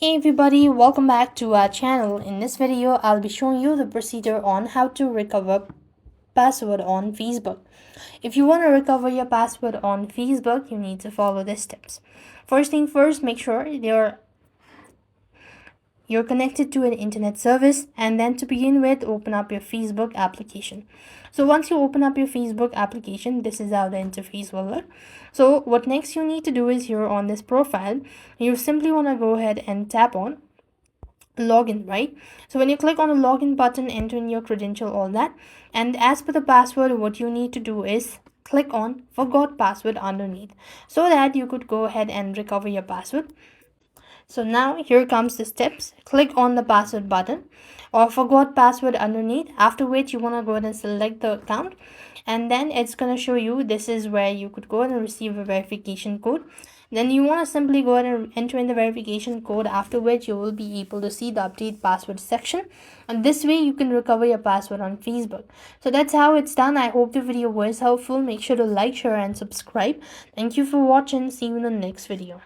Hey everybody, welcome back to our channel. In this video, I'll be showing you the procedure on how to recover password on Facebook. If you want to recover your password on Facebook, you need to follow these steps. First thing first, make sure you're connected to an internet service, and then to begin with, open up your Facebook application. So once you open up your Facebook application, this is how the interface will look. So what next you need to do is, here on this profile, you simply want to go ahead and tap on login, right? So when you click on the login button, enter in your credential, all that, and as per the password, what you need to do is click on forgot password underneath, so that you could go ahead and recover your password. So now here comes the steps. Click on the password button or forgot password underneath, after which you want to go ahead and select the account, and then it's going to show you this is where you could go ahead and receive a verification code. Then you want to simply go ahead and enter in the verification code, after which you will be able to see the update password section, and this way you can recover your password on Facebook. So that's how it's done. I hope the video was helpful. Make sure to like, share and subscribe. Thank you for watching. See you in the next video.